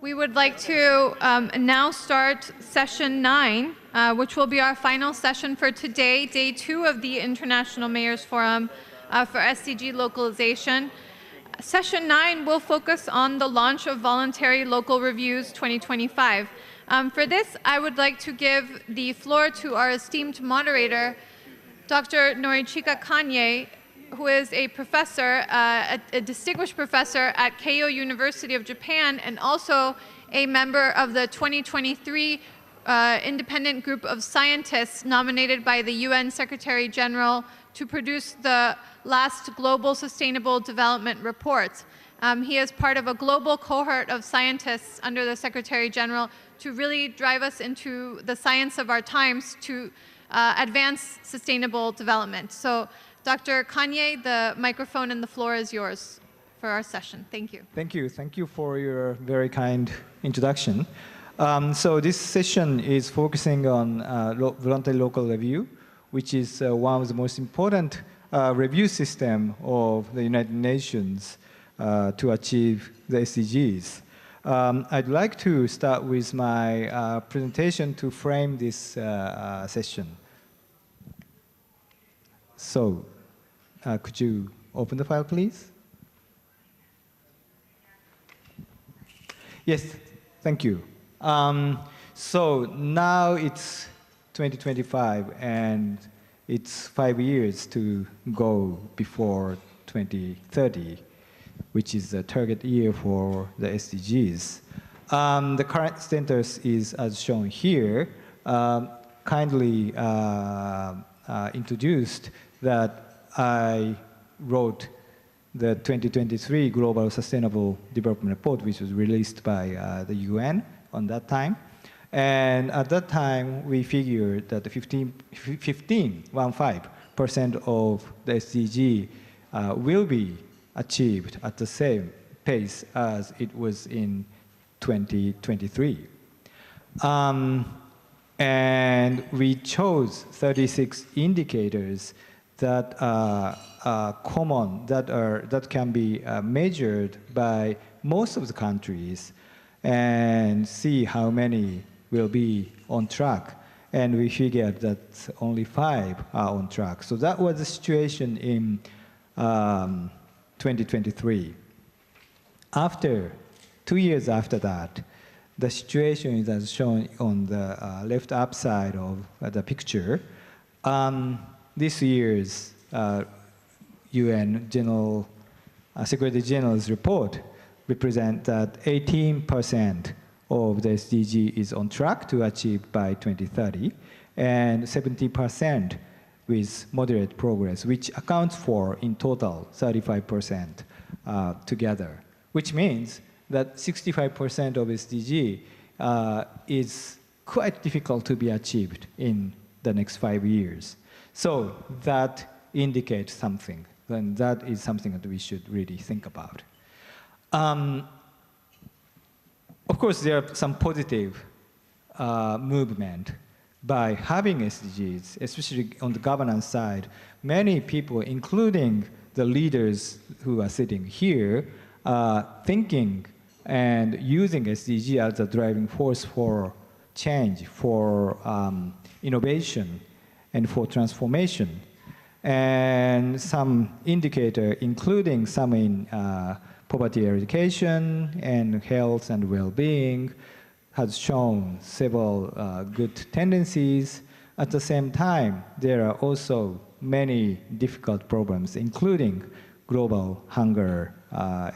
We would like to now start session 9, which will be our final session for today, day 2 of the International Mayors Forum for SDG localization. Session 9 will focus on the launch of Voluntary Local Reviews 2025. For this, I would like to give the floor to our esteemed moderator, Dr. Norichika Kanie, who is a professor, a distinguished professor at Keio University of Japan, and also a member of the 2023 independent group of scientists nominated by the UN Secretary General to produce the last Global Sustainable Development Report. He is part of a global cohort of scientists under the Secretary General to really drive us into the science of our times to advance sustainable development. So, Dr. Kanie, the microphone and the floor is yours for our session. Thank you. Thank you. Thank you for your very kind introduction. So this session is focusing on voluntary local review, which is one of the most important review system of the United Nations to achieve the SDGs. I'd like to start with my presentation to frame this session. So, could you open the file, please? Yes, thank you. So now it's 2025, and it's 5 years to go before 2030, which is the target year for the SDGs. The current status is as shown here, kindly introduced that I wrote the 2023 Global Sustainable Development Report, which was released by the UN on that time. And at that time, we figured that 15% of the SDG will be achieved at the same pace as it was in 2023. And we chose 36 indicators that are common, that can be measured by most of the countries, and see how many will be on track. And we figured that only 5 are on track. So that was the situation in 2023. After 2 years after that, the situation is as shown on the left up side of the picture. This year's UN Secretary General's report represents that 18% of the SDG is on track to achieve by 2030, and 70% with moderate progress, which accounts for, in total, 35% together, which means that 65% of SDG is quite difficult to be achieved in the next 5 years. So that indicates something, and that is something that we should really think about. Of course, there are some positive movement by having SDGs, especially on the governance side. Many people, including the leaders who are sitting here, thinking and using SDG as a driving force for change, for innovation, and for transformation. And some indicator, including some in poverty eradication and health and well-being, has shown several good tendencies. At the same time, there are also many difficult problems, including global hunger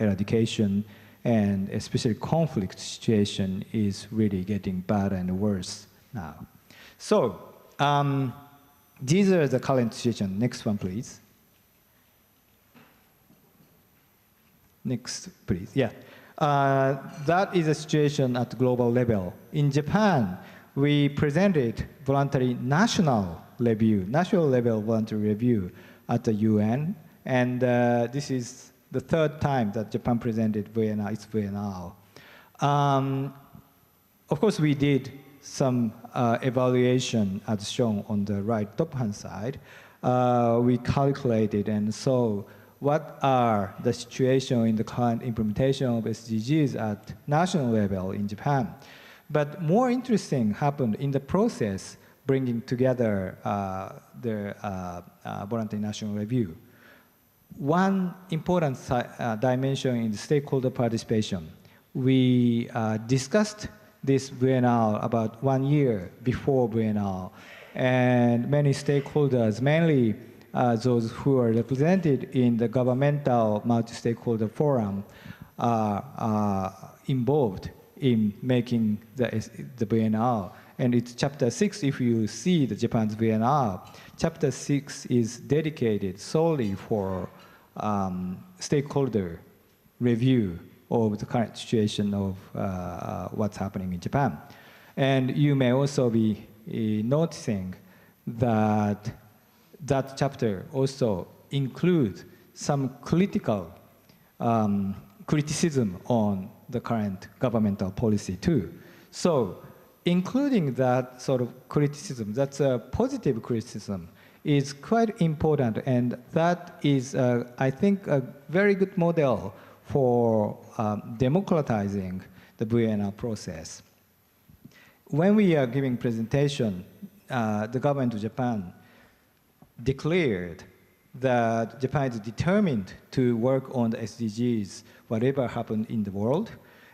eradication, and especially conflict situation is really getting bad and worse now. So these are the current situation. Next one, please. Next, please. Yeah. That is a situation at global level. In Japan, we presented voluntary national level voluntary review at the UN, and this is the 3rd time that Japan presented its biennial. Of course, we did some evaluation as shown on the right top-hand side. We calculated and saw what are the situation in the current implementation of SDGs at national level in Japan. But more interesting happened in the process bringing together the voluntary national review. One important dimension in the stakeholder participation. We discussed this biennial about 1 year before biennial, and many stakeholders, mainly those who are represented in the governmental multi-stakeholder forum, are involved in making the biennial. And it's chapter 6, if you see the Japan's biennial, chapter 6 is dedicated solely for stakeholder review of the current situation of what's happening in Japan. And you may also be noticing that that chapter also includes some critical criticism on the current governmental policy too. So including that sort of criticism, that's a positive criticism, is quite important, and that is, I think, a very good model for democratizing the biennial process. When we are giving presentation, the government of Japan declared that Japan is determined to work on the SDGs, whatever happened in the world,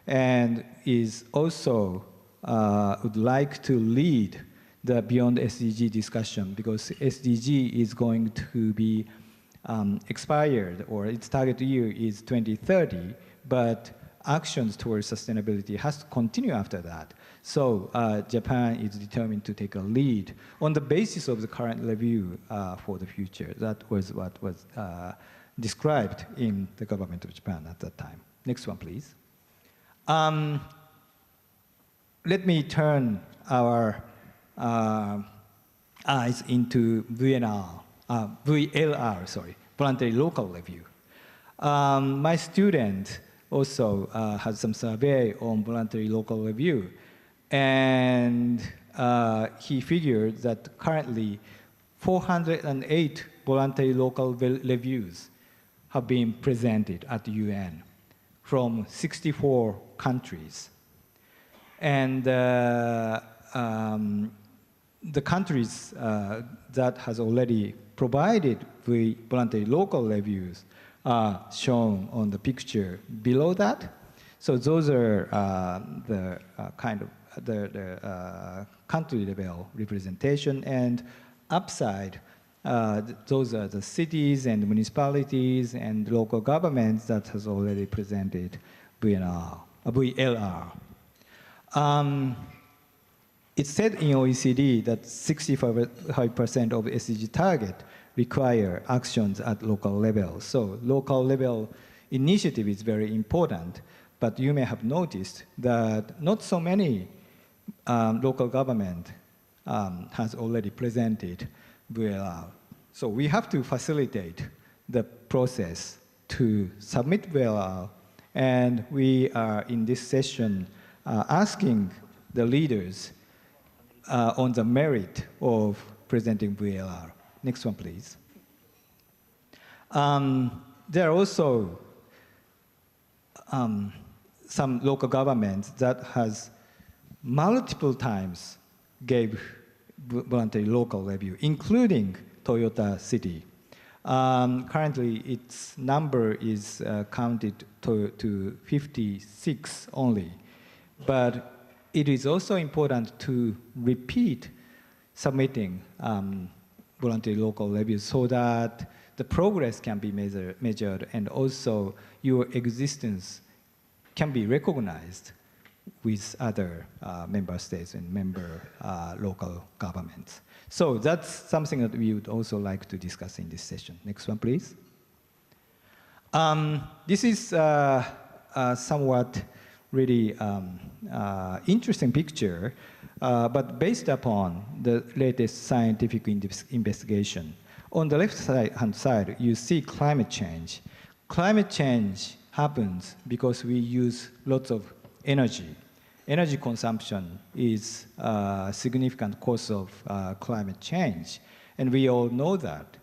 and is also would like to lead the Beyond SDG discussion, because SDG is going to be expired, or its target year is 2030, but actions towards sustainability has to continue after that. So Japan is determined to take a lead on the basis of the current review for the future. That was what was described in the government of Japan at that time. Next one, please. Let me turn our eyes into VLR, sorry, voluntary local review. My student also had some survey on voluntary local review, and he figured that currently 408 voluntary local reviews have been presented at the UN from 64 countries. And the countries that has already provided the voluntary local reviews are shown on the picture below that. So those are the kind of the country level representation, and upside, those are the cities and municipalities and local governments that has already presented VLR. It's said in OECD that 65% of SDG target require actions at local level. So local level initiative is very important, but you may have noticed that not so many local government has already presented VLR. So we have to facilitate the process to submit VLR, and we are in this session asking the leaders on the merit of presenting VLR. Next one, please. There are also some local governments that has multiple times gave voluntary local review, including Toyota City. Currently, its number is counted to 56 only. But it is also important to repeat submitting voluntary local reviews so that the progress can be measured, and also your existence can be recognized with other member states and member local governments. So that's something that we would also like to discuss in this session. Next one, please. This is somewhat really interesting picture, but based upon the latest scientific investigation. On the left-hand side, you see climate change. Climate change happens because we use lots of energy. Energy consumption is a significant cause of climate change, and we all know that.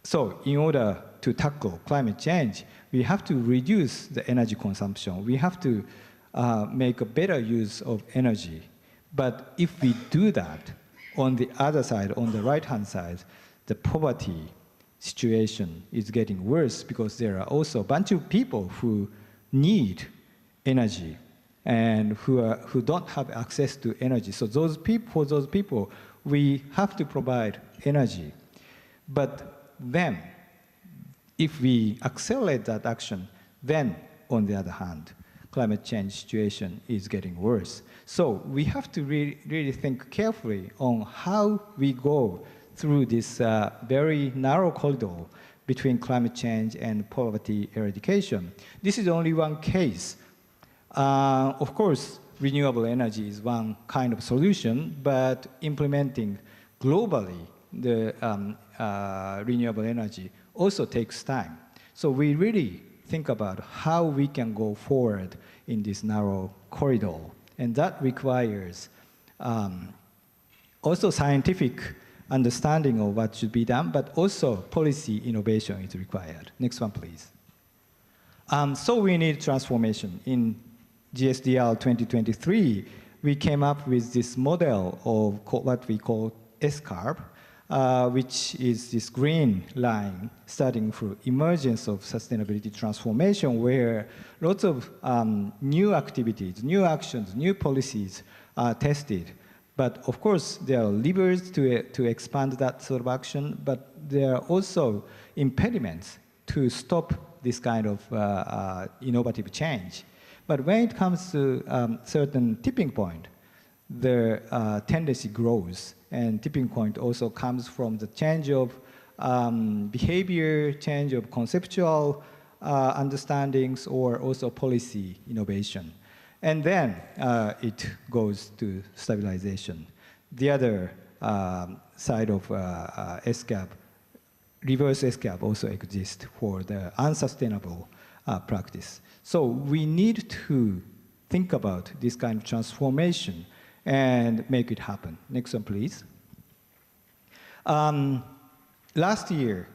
So in order to tackle climate change, we have to reduce the energy consumption. We have to make a better use of energy. But if we do that, on the other side, on the right-hand side, the poverty situation is getting worse because there are also a bunch of people who need energy and who don't have access to energy. So for those people, we have to provide energy. But then, if we accelerate that action, then, on the other hand, climate change situation is getting worse. So we have to really think carefully on how we go through this very narrow corridor between climate change and poverty eradication. This is only one case. Of course, renewable energy is one kind of solution, but implementing globally the renewable energy also takes time. So we really think about how we can go forward in this narrow corridor. And that requires also scientific understanding of what should be done, but also policy innovation is required. Next one, please. So we need transformation. In GSDR 2023, we came up with this model of what we call S-curve, which is this green line starting from emergence of sustainability transformation, where lots of new activities, new actions, new policies are tested. But of course, there are levers to expand that sort of action, but there are also impediments to stop this kind of innovative change. But when it comes to certain tipping point, the tendency grows. And tipping point also comes from the change of behavior, change of conceptual understandings, or also policy innovation. And then it goes to stabilization. The other side of S-curve, reverse S-curve also exists for the unsustainable practice. So we need to think about this kind of transformation and make it happen. Next one, please. Last year,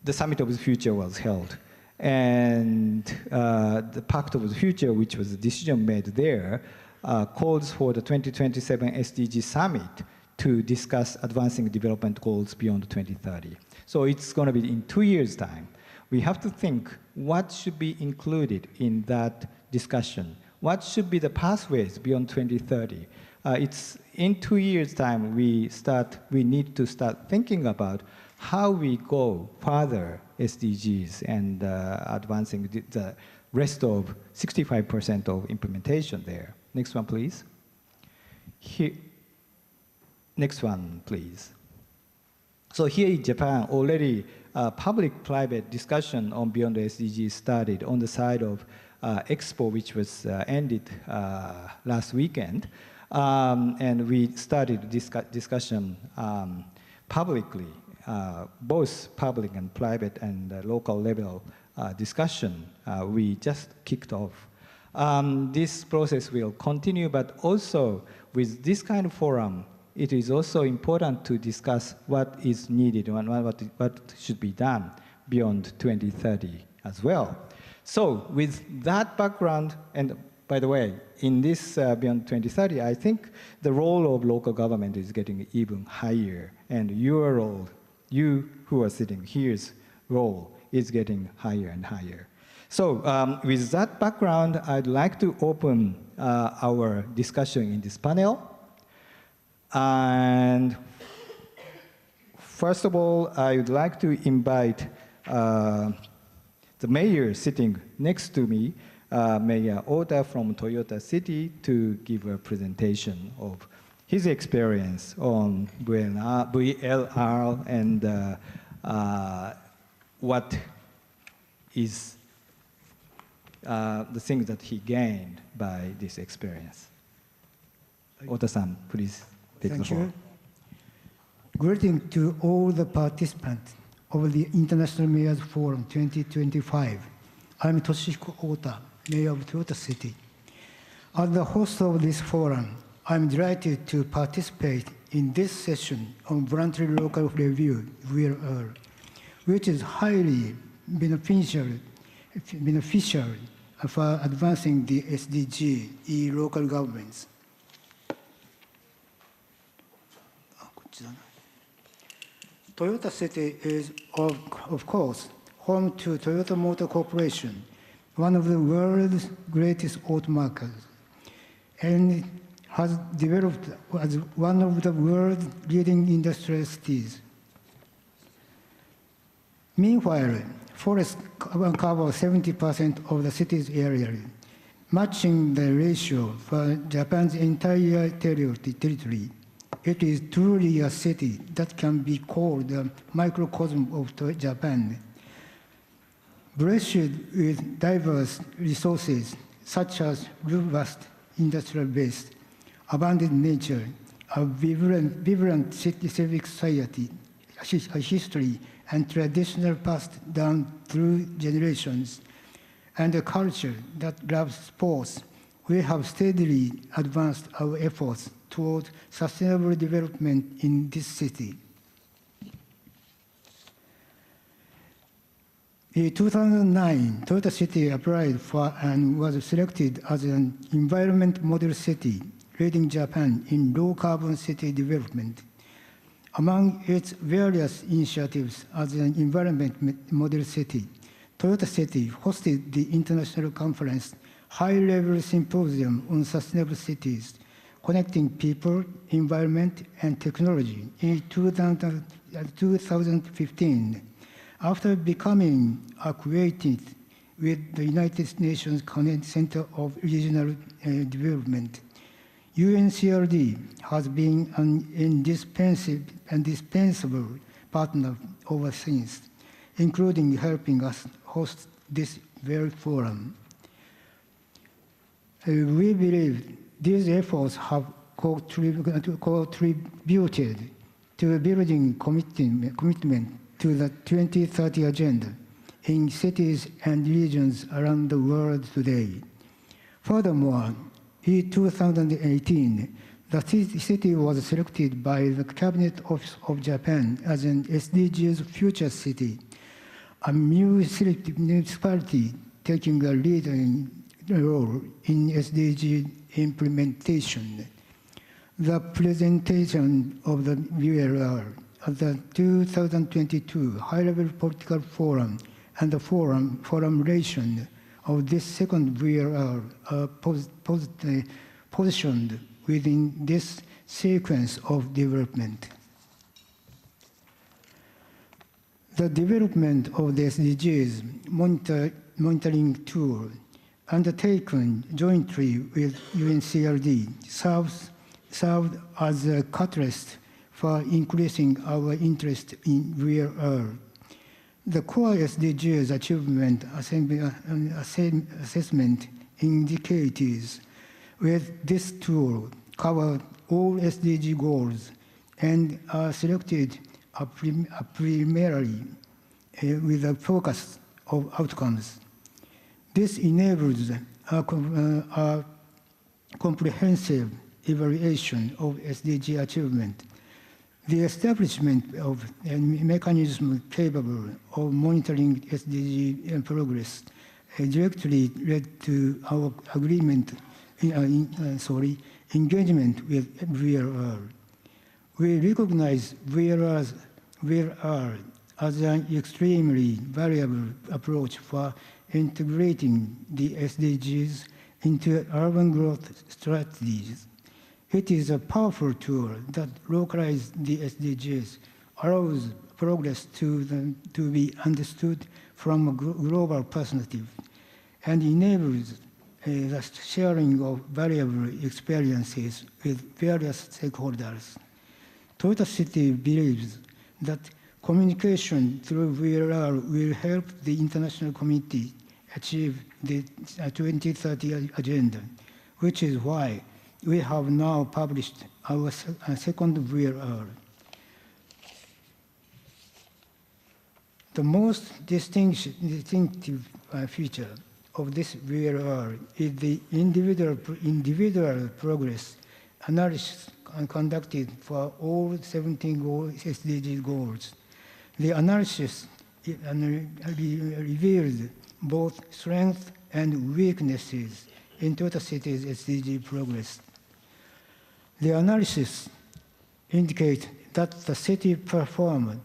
the Summit of the Future was held. And the Pact of the Future, which was a decision made there, calls for the 2027 SDG Summit to discuss advancing development goals beyond 2030. So it's going to be in 2 years' time. We have to think what should be included in that discussion. What should be the pathways beyond 2030? It's in 2 years' time we need to start thinking about how we go further SDGs and advancing the rest of 65% of implementation there. Next one, please. Here. Next one, please. So here in Japan, already public-private discussion on Beyond the SDGs started on the side of Expo, which was ended last weekend. And we started discussion publicly, both public and private and local level discussion. We just kicked off. This process will continue, but also with this kind of forum, it is also important to discuss what is needed and what should be done beyond 2030 as well. So with that background, and by the way, in this beyond 2030, I think the role of local government is getting even higher, and your role, you who are sitting here's role is getting higher and higher. So with that background, I'd like to open our discussion in this panel. And first of all, I would like to invite the mayor sitting next to me, Mayor Ota from Toyota City, to give a presentation of his experience on VLR and what is the things that he gained by this experience. Ota-san, please take the floor. Thank you. Greetings to all the participants of the International Mayors Forum 2025. I'm Toshihiko Ota, Mayor of Toyota City. As the host of this forum, I'm delighted to participate in this session on voluntary local review, VLR. which is highly beneficial for advancing the SDG in local governments. Toyota City is, of course, home to Toyota Motor Corporation, one of the world's greatest automakers, and has developed as one of the world's leading industrial cities. Meanwhile, forests cover 70% of the city's area, matching the ratio for Japan's entire territory. It is truly a city that can be called a microcosm of Japan, blessed with diverse resources such as robust industrial base, abundant nature, a vibrant civic society, a history and traditional passed down through generations, and a culture that loves sports. We have steadily advanced our efforts toward sustainable development in this city. In 2009, Toyota City applied for and was selected as an environment model city, leading Japan in low-carbon city development. Among its various initiatives as an environment model city, Toyota City hosted the international conference high-level symposium on sustainable cities, connecting people, environment, and technology in 2015. After becoming acquainted with the United Nations Center of Regional Development, UNCRD has been an indispensable partner ever since, including helping us host this very forum. We believe these efforts have contributed to building commitment to the 2030 agenda in cities and regions around the world today. Furthermore, in 2018, the city was selected by the Cabinet Office of Japan as an SDGs future city, a municipality taking a leading role in SDG implementation. The presentation of the VLR at the 2022 High-Level Political Forum and the formulation of this second VLR are positioned within this sequence of development. The development of the SDGs monitoring tool undertaken jointly with UNCRD served as a catalyst for increasing our interest in VLR. The core SDGs achievement assessment indicators with this tool cover all SDG goals and are selected primarily with a focus of outcomes. This enables a comprehensive evaluation of SDG achievement. The establishment of a mechanism capable of monitoring SDG progress directly led to our engagement with VLR. We recognize VLR as an extremely valuable approach for integrating the SDGs into urban growth strategies. It is a powerful tool that localizes the SDGs, allows progress to be understood from a global perspective, and enables the sharing of valuable experiences with various stakeholders. Toyota City believes that communication through VLR will help the international community achieve the 2030 agenda, which is why we have now published our second VLR. The most distinctive feature of this VLR is the individual progress analysis conducted for all 17 SDG goals. The analysis revealed both strengths and weaknesses in Toyota City's SDG progress. The analysis indicates that the city performed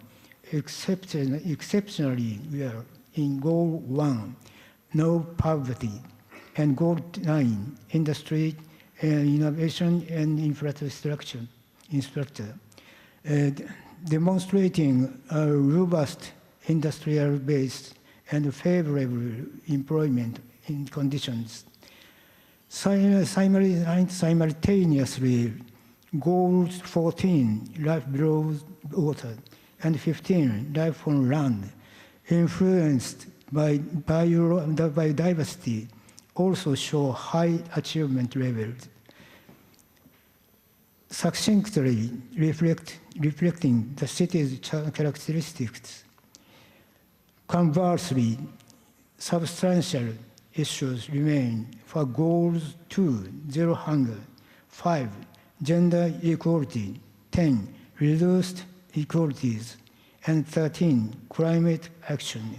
exceptionally well in Goal 1, no poverty, and Goal 9, industry, innovation, and infrastructure, demonstrating a robust industrial base and favorable employment conditions. Simultaneously, Goals 14, life below water, and 15, life on land, influenced by biodiversity, also show high achievement levels, succinctly reflecting the city's characteristics. Conversely, substantial issues remain for Goals 2, zero hunger, 5, gender equality, 10, reduced inequalities, and 13, climate action.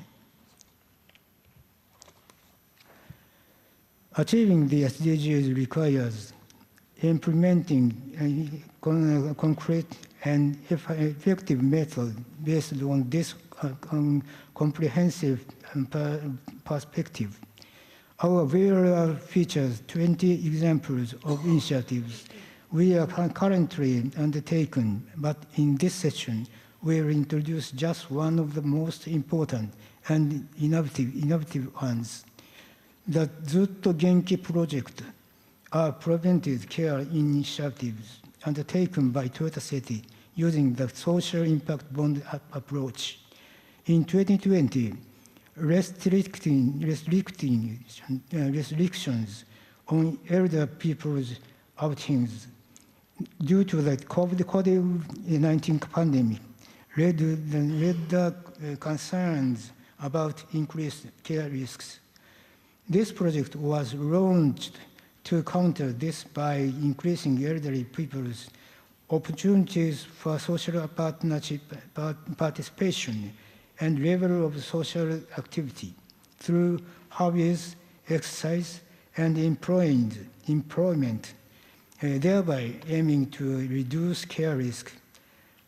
Achieving the SDGs requires implementing a concrete and effective method based on this comprehensive perspective. Our VRR features 20 examples of initiatives we are currently undertaken, but in this session, we will introduce just one of the most important and innovative ones. The Zutto Genki project are preventive care initiatives undertaken by Toyota City using the social impact bond approach. In 2020, restrictions on elder people's outings due to the COVID-19 pandemic led the concerns about increased care risks. This project was launched to counter this by increasing elderly people's opportunities for social partnership, participation, and level of social activity through hobbies, exercise, and employment, thereby aiming to reduce care risk.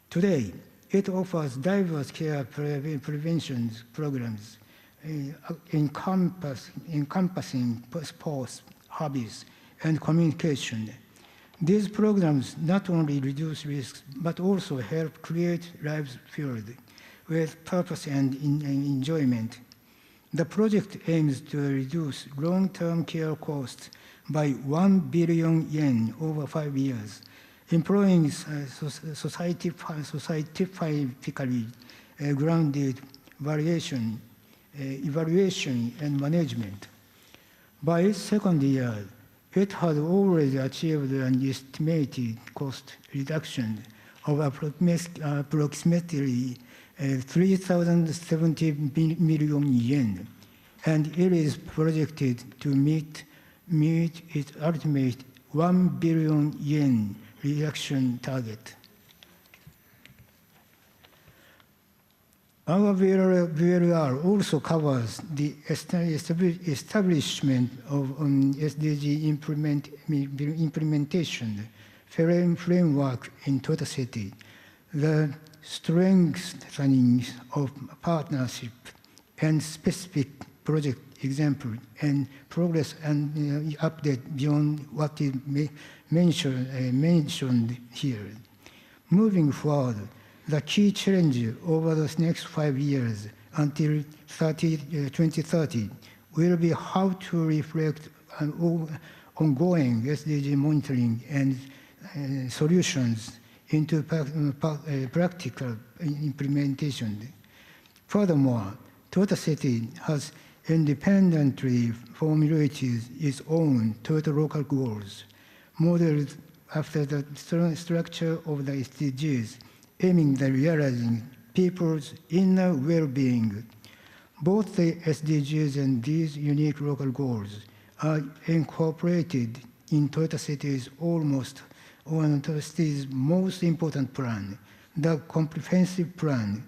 Today, it offers diverse care prevention programs encompassing sports, hobbies, and communication. These programs not only reduce risks, but also help create lives filled with purpose and enjoyment. The project aims to reduce long-term care costs by 1 billion yen over 5 years, employing scientifically grounded evaluation and management. By its second year, it had already achieved an estimated cost reduction of approximately 3,070 million yen, and it is projected to meet its ultimate 1 billion yen reduction target. Our VLR also covers the establishment of SDG implementation framework in Toyota City, the strengthening of partnership and specific project example and progress and update beyond what is mentioned here. Moving forward, the key challenge over the next 5 years until 2030 will be how to reflect ongoing SDG monitoring and solutions into practical implementation. Furthermore, Toyota City has independently formulated its own Toyota local goals, modeled after the structure of the SDGs, aiming at realizing people's inner well-being. Both the SDGs and these unique local goals are incorporated in Toyota City's almost one of the city's most important plan, the comprehensive plan,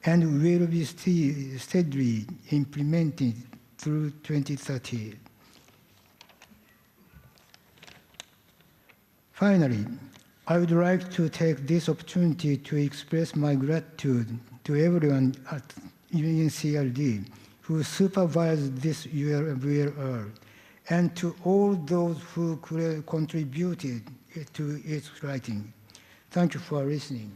and will be steadily implemented through 2030. Finally, I would like to take this opportunity to express my gratitude to everyone at UNCRD who supervised this ULR, and to all those who contributed to its writing. Thank you for listening.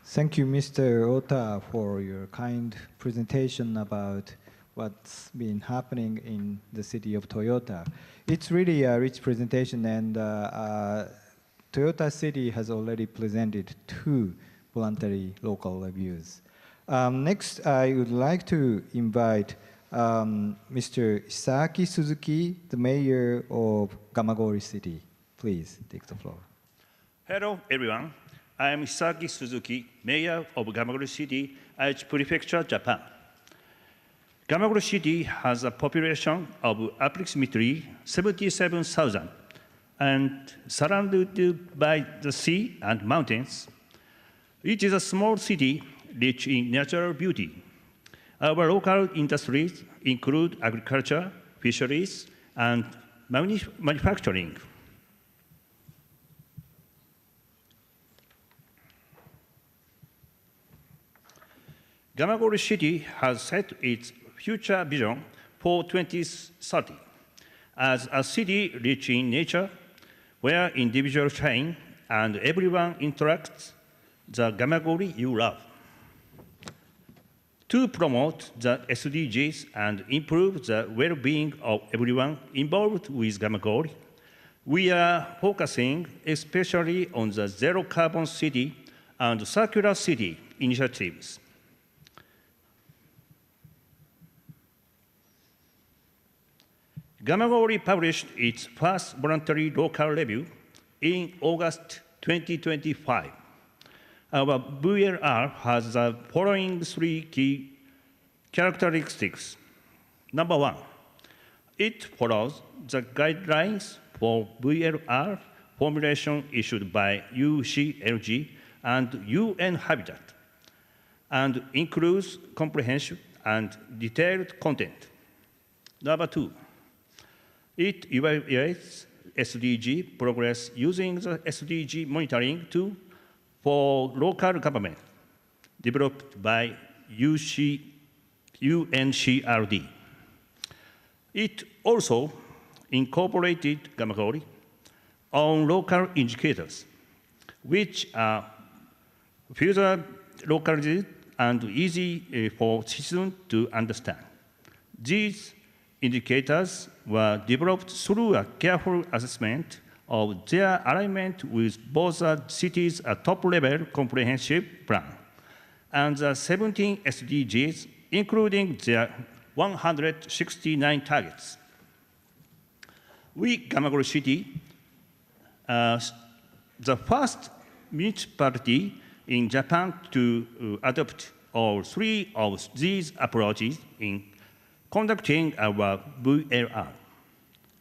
Thank you, Mr. Ota, for your kind presentation about what's been happening in the city of Toyota. It's really a rich presentation, and Toyota City has already presented 2 voluntary local reviews. Next, I would like to invite Mr. Hisaaki Suzuki, the mayor of Gamagori City. Please take the floor. Hello, everyone. I am Hisaaki Suzuki, mayor of Gamagori City, Aichi Prefecture, Japan. Gamagori City has a population of approximately 77,000 and surrounded by the sea and mountains. It is a small city rich in natural beauty. Our local industries include agriculture, fisheries, and manufacturing. Gamagori City has set its future vision for 2030 as a city rich in nature, where individuals shine and everyone interacts, the Gamagori you love. To promote the SDGs and improve the well-being of everyone involved with Gamagori, we are focusing especially on the Zero Carbon City and Circular City initiatives. Gamagori published its first voluntary local review in August 2025. Our VLR has the following 3 key characteristics. Number 1, it follows the guidelines for VLR formulation issued by UCLG and UN Habitat, and includes comprehensive and detailed content. Number 2, it evaluates SDG progress using the SDG monitoring tool for local government, developed by UNCRD. It also incorporated Gamagori on local indicators, which are further localized and easy for citizens to understand. These indicators were developed through a careful assessment of their alignment with both the city's top-level comprehensive plan and the 17 SDGs, including their 169 targets. We, Gamagori City, the first municipality in Japan to adopt all 3 of these approaches in conducting our VLR.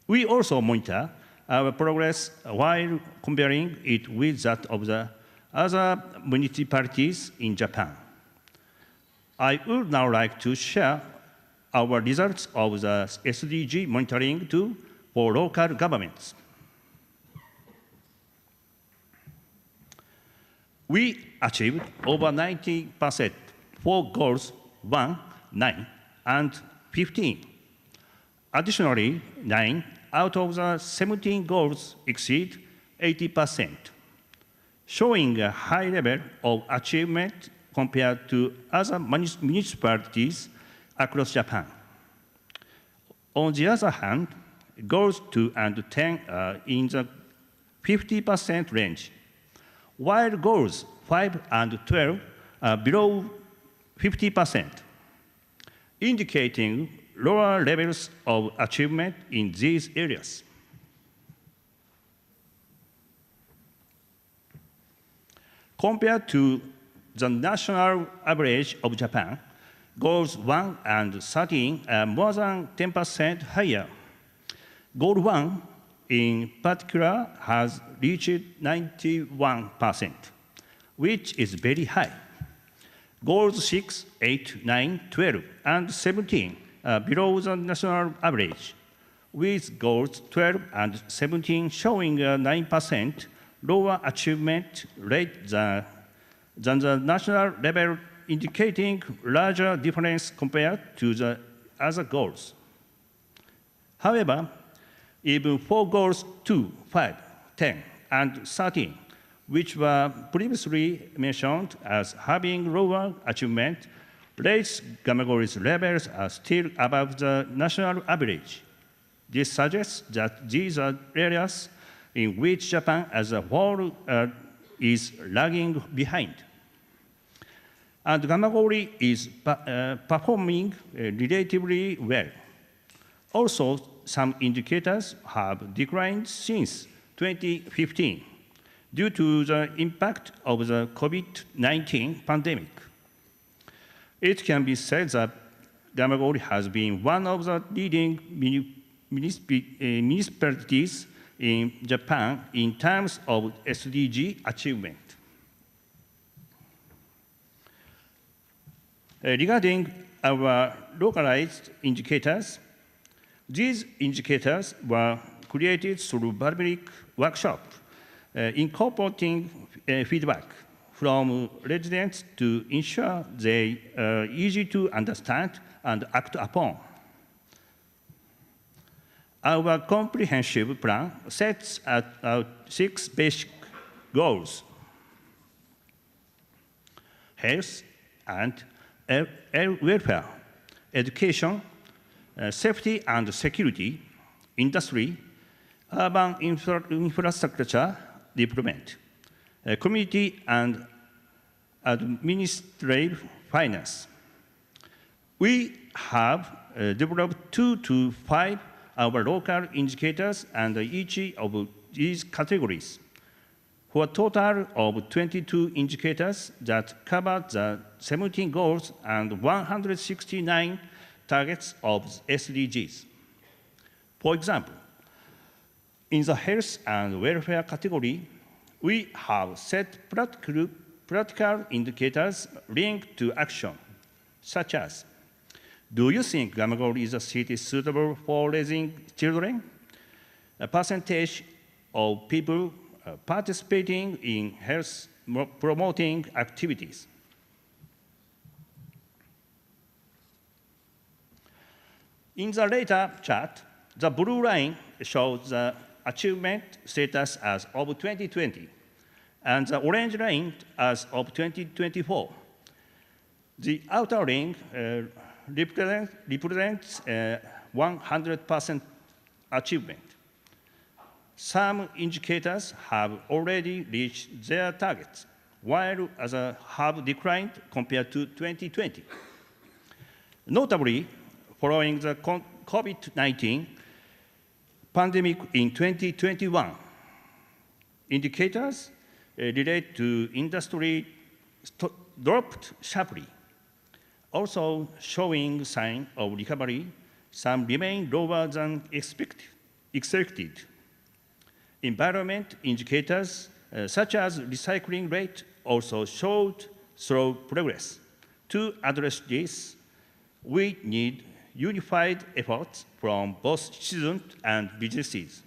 We also monitor our progress while comparing it with that of the other municipalities in Japan. I would now like to share our results of the SDG monitoring tool for local governments. We achieved over 90% for goals 1, 9, and 15. Additionally, 9 out of the 17 goals exceed 80%, showing a high level of achievement compared to other municipalities across Japan. On the other hand, goals 2 and 10 are in the 50% range, while goals 5 and 12 are below 50%, indicating lower levels of achievement in these areas. Compared to the national average of Japan, goals 1 and 13 are more than 10% higher. Goal 1 in particular has reached 91%, which is very high. Goals 6, 8, 9, 12, and 17 are below the national average, with goals 12 and 17 showing a 9% lower achievement rate than the national level, indicating larger difference compared to the other goals. However, even for goals 2, 5, 10, and 13, which were previously mentioned as having lower achievement rates, Gamagori's levels are still above the national average. This suggests that these are areas in which Japan as a whole is lagging behind. And Gamagori is performing relatively well. Also, some indicators have declined since 2015 due to the impact of the COVID-19 pandemic. It can be said that Gamagori has been one of the leading municipalities in Japan in terms of SDG achievement. Regarding our localized indicators, these indicators were created through public workshops, incorporating feedback from residents to ensure they are easy to understand and act upon. Our comprehensive plan sets out 6 basic goals: health and welfare, education, safety and security, industry, urban infrastructure development, community and administrative finance. We have developed 2 to 5 our local indicators under each of these categories, for a total of 22 indicators that cover the 17 goals and 169 targets of SDGs. For example, in the health and welfare category, we have set practical indicators linked to action, such as: do you think Gamagori is a city suitable for raising children? A percentage of people participating in health promoting activities. In the later chart, the blue line shows the achievement status as of 2020, and the orange line as of 2024. The outer ring represents 100% achievement. Some indicators have already reached their targets, while others have declined compared to 2020. Notably, following the COVID-19 pandemic in 2021, indicators related to industry dropped sharply. Also showing signs of recovery, some remain lower than expected. Environment indicators, such as recycling rate, also showed slow progress. To address this, we need unified efforts from both citizens and businesses.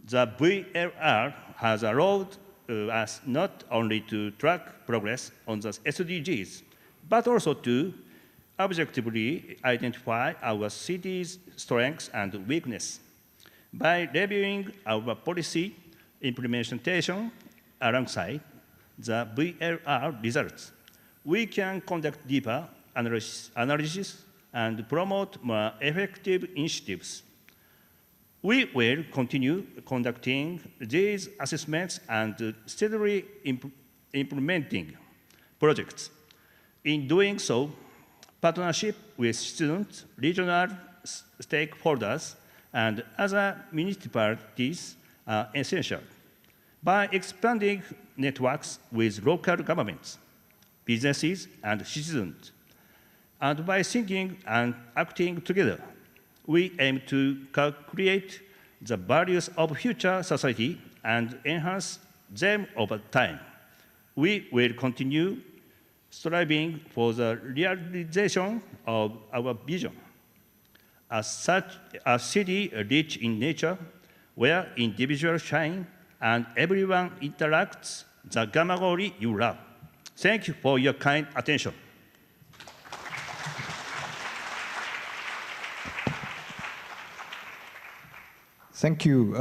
The VLR has allowed us not only to track progress on the SDGs, but also to objectively identify our city's strengths and weaknesses. By reviewing our policy implementation alongside the VLR results, we can conduct deeper analysis and promote more effective initiatives. We will continue conducting these assessments and steadily implementing projects. In doing so, partnership with students, regional stakeholders, and other municipalities are essential. By expanding networks with local governments, businesses, and citizens, and by thinking and acting together, We aim to calculate the values of future society and enhance them over time. We will continue striving for the realization of our vision. As such, a city rich in nature, where individuals shine and everyone interacts, the Gamagori you love. Thank you for your kind attention. Thank you,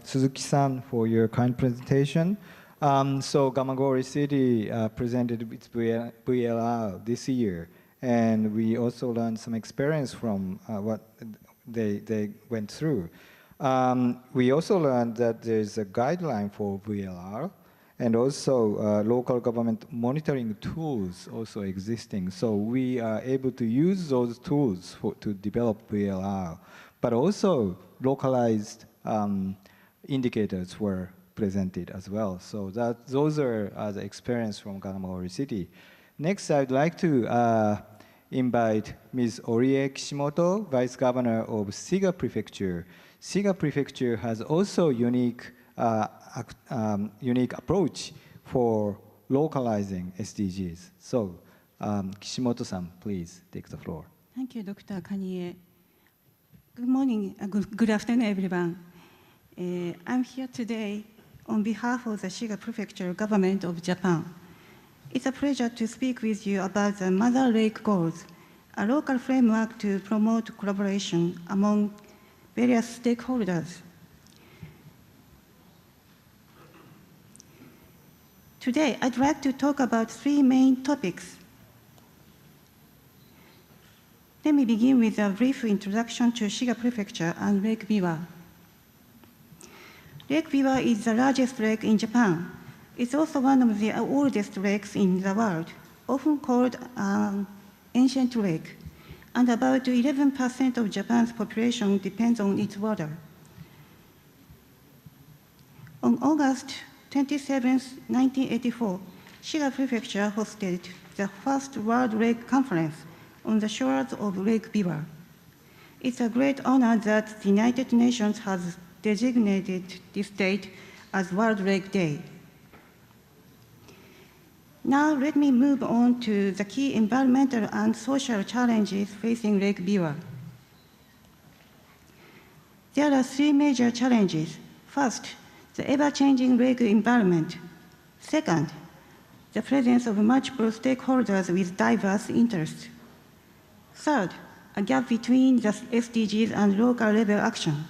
Suzuki-san, for your kind presentation. So Gamagori City presented its VLR this year, and we also learned some experience from what they went through. We also learned that there's a guideline for VLR, and also local government monitoring tools also existing. So we are able to use those tools to develop VLR, but also localized indicators were presented as well. So those are the experience from Gamagori City. Next, I'd like to invite Ms. Orie Kishimoto, Vice Governor of Shiga Prefecture. Shiga Prefecture has also unique approach for localizing SDGs. So Kishimoto-san, please take the floor. Thank you, Dr. Kanie. Good morning, good afternoon, everyone. I'm here today on behalf of the Shiga Prefecture Government of Japan. It's a pleasure to speak with you about the Mother Lake Goals, a local framework to promote collaboration among various stakeholders. Today, I'd like to talk about three main topics. Let me begin with a brief introduction to Shiga Prefecture and Lake Biwa. Lake Biwa is the largest lake in Japan. It's also one of the oldest lakes in the world, often called an ancient lake, and about 11% of Japan's population depends on its water. On August 27, 1984, Shiga Prefecture hosted the first World Lake Conference on the shores of Lake Biwa. It's a great honor that the United Nations has designated this date as World Lake Day. Now let me move on to the key environmental and social challenges facing Lake Biwa. There are three major challenges. First, the ever-changing lake environment. Second, the presence of multiple stakeholders with diverse interests. Third, a gap between the SDGs and local level action.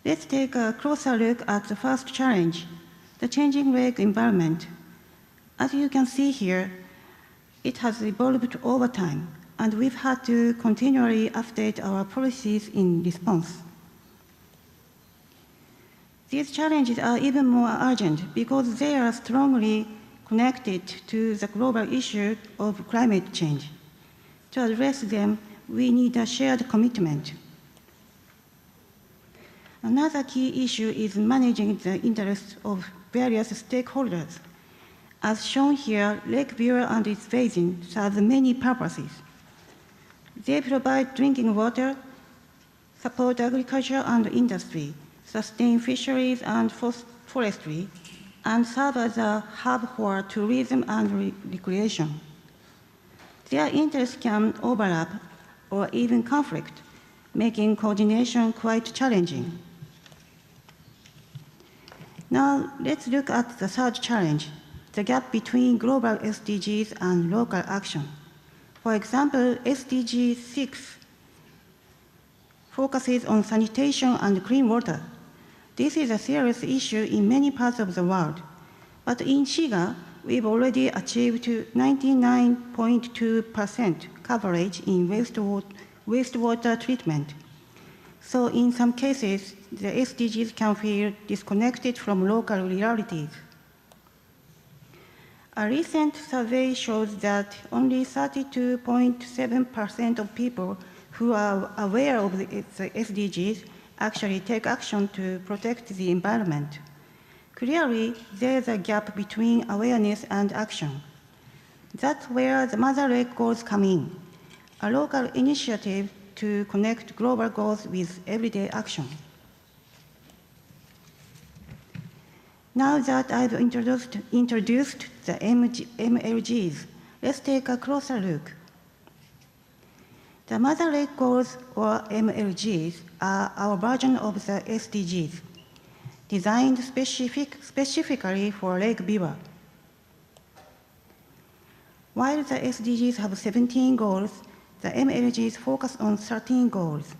Let's take a closer look at the first challenge, the changing lake environment. As you can see here, it has evolved over time, and we've had to continually update our policies in response. These challenges are even more urgent because they are strongly connected to the global issue of climate change. To address them, we need a shared commitment. Another key issue is managing the interests of various stakeholders. As shown here, Lake Biwa and its basin serve many purposes. They provide drinking water, support agriculture and industry, sustain fisheries and forestry, and serve as a hub for tourism and recreation. Their interests can overlap or even conflict, making coordination quite challenging. Now, let's look at the third challenge, the gap between global SDGs and local action. For example, SDG 6 focuses on sanitation and clean water. This is a serious issue in many parts of the world. But in Shiga, we've already achieved 99.2% coverage in wastewater treatment. So in some cases, the SDGs can feel disconnected from local realities. A recent survey shows that only 32.7% of people who are aware of the SDGs actually take action to protect the environment. Clearly, there's a gap between awareness and action. That's where the Mother Lake Goals come in, a local initiative to connect global goals with everyday action. Now that I've introduced the MLGs, let's take a closer look. The Mother Lake Goals, or MLGs, are our version of the SDGs, designed specifically for Lake Biwa. While the SDGs have 17 goals, the MLGs focus on 13 goals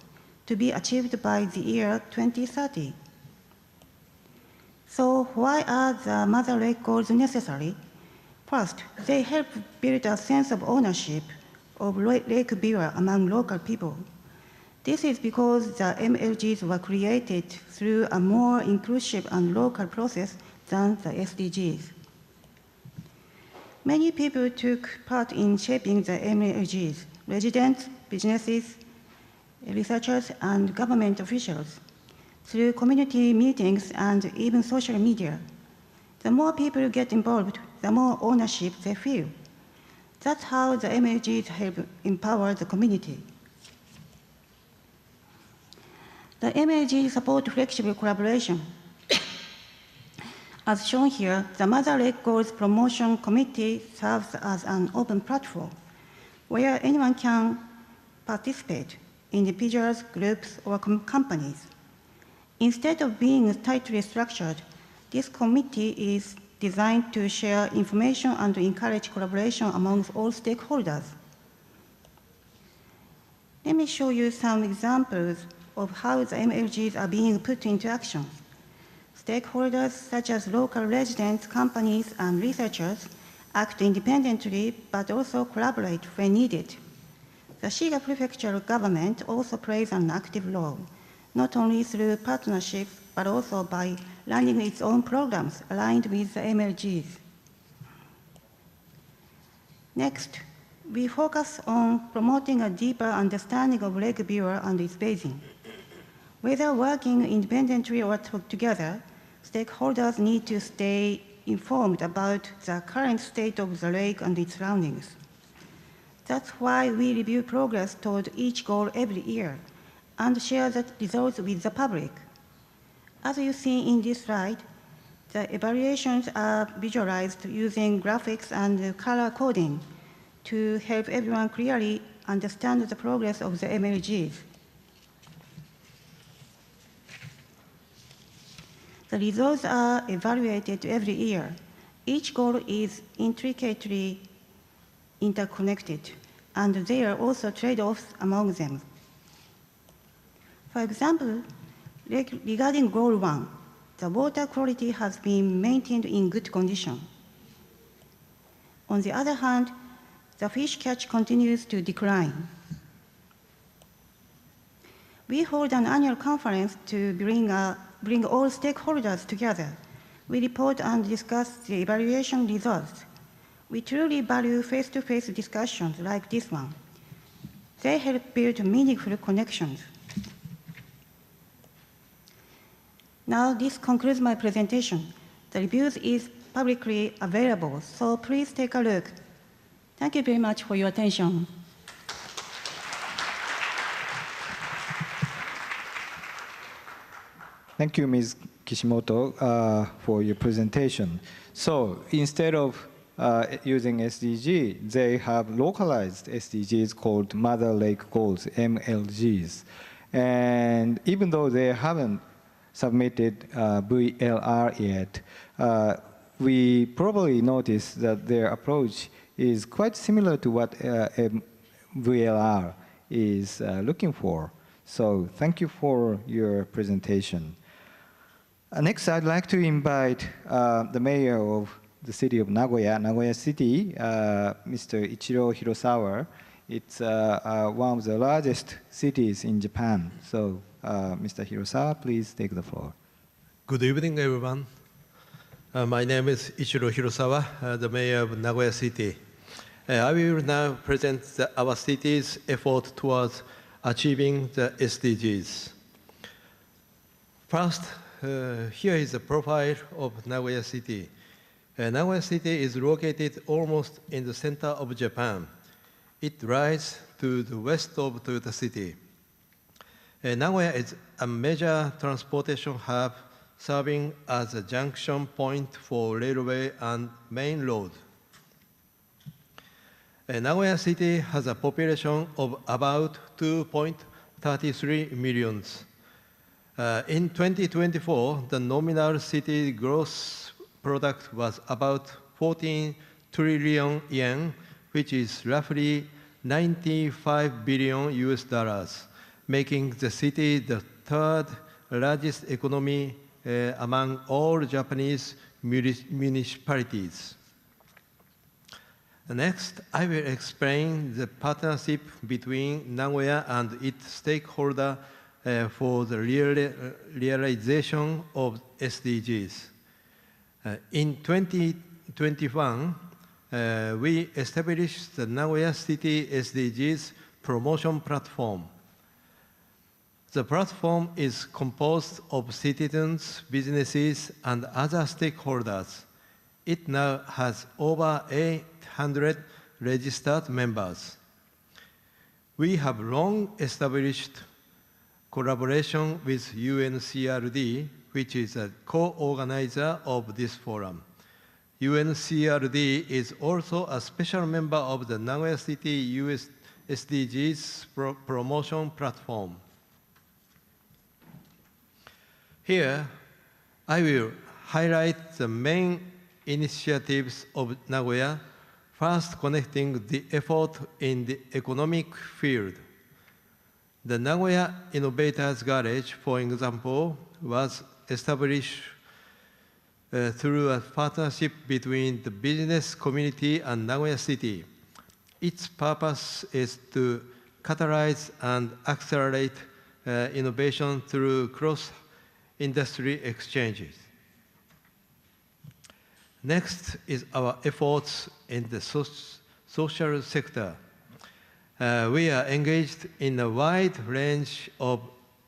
to be achieved by the year 2030. So why are the Mother Lake Goals necessary? First, they help build a sense of ownership of Lake Biwa among local people. This is because the MLGs were created through a more inclusive and local process than the SDGs. Many people took part in shaping the MLGs: residents, businesses, researchers, and government officials, through community meetings and even social media. The more people get involved, the more ownership they feel. That's how the MLGs help empower the community. The MLGs support flexible collaboration. As shown here, the Mother Lake Goals Promotion Committee serves as an open platform where anyone can participate, individuals, groups, or companies. Instead of being tightly structured, this committee is designed to share information and to encourage collaboration amongst all stakeholders. Let me show you some examples of how the MLGs are being put into action. Stakeholders such as local residents, companies, and researchers act independently but also collaborate when needed. The Shiga Prefecture government also plays an active role, not only through partnerships, but also by running its own programs aligned with the MLGs. Next, we focus on promoting a deeper understanding of Lake Biwa and its basin. Whether working independently or together, stakeholders need to stay informed about the current state of the lake and its surroundings. That's why we review progress toward each goal every year and share the results with the public. As you see in this slide, the evaluations are visualized using graphics and color coding to help everyone clearly understand the progress of the MLGs. The results are evaluated every year. Each goal is intricately interconnected, and there are also trade-offs among them. For example, regarding Goal 1, the water quality has been maintained in good condition. On the other hand, the fish catch continues to decline. We hold an annual conference to bring all stakeholders together. We report and discuss the evaluation results. We truly value face-to-face discussions like this one. They help build meaningful connections. Now, this concludes my presentation. The reviews is publicly available, so please take a look. Thank you very much for your attention. Thank you, Ms. Kishimoto, for your presentation. So instead of using SDG, they have localized SDGs called Mother Lake Goals, MLGs. And even though they haven't submitted VLR yet, we probably noticed that their approach is quite similar to what VLR is looking for. So thank you for your presentation. Next, I'd like to invite the mayor of the city of Nagoya, Nagoya City, Mr. Ichiro Hirosawa. It's one of the largest cities in Japan. So, Mr. Hirosawa, please take the floor. Good evening, everyone. My name is Ichiro Hirosawa, the mayor of Nagoya City. I will now present our city's effort towards achieving the SDGs. First, here is the profile of Nagoya City. Nagoya City is located almost in the center of Japan. It lies to the west of the city. Nagoya is a major transportation hub serving as a junction point for railway and main road. Nagoya City has a population of about 2.33 million. In 2024, the nominal city gross product was about 14 trillion yen, which is roughly 95 billion US dollars, making the city the third largest economy among all Japanese municipalities. Next, I will explain the partnership between Nagoya and its stakeholders for the realization of SDGs. In 2021, we established the Nagoya City SDGs promotion platform. The platform is composed of citizens, businesses, and other stakeholders. It now has over 800 registered members. We have long established collaboration with UNCRD, which is a co-organizer of this forum. UNCRD is also a special member of the Nagoya City US SDGs promotion platform. Here, I will highlight the main initiatives of Nagoya, first connecting the effort in the economic field. The Nagoya Innovators Garage, for example, was established through a partnership between the business community and Nagoya City. Its purpose is to catalyze and accelerate innovation through cross-industry exchanges. Next is our efforts in the social sector. We are engaged in a wide range of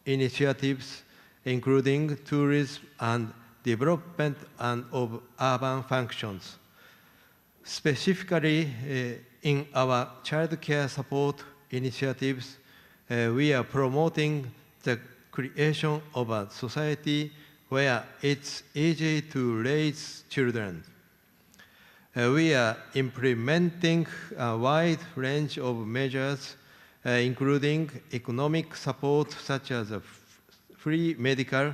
initiatives, including tourism and development and of urban functions. Specifically, in our child care support initiatives, we are promoting the creation of a society where it's easy to raise children. We are implementing a wide range of measures, including economic support such as free medical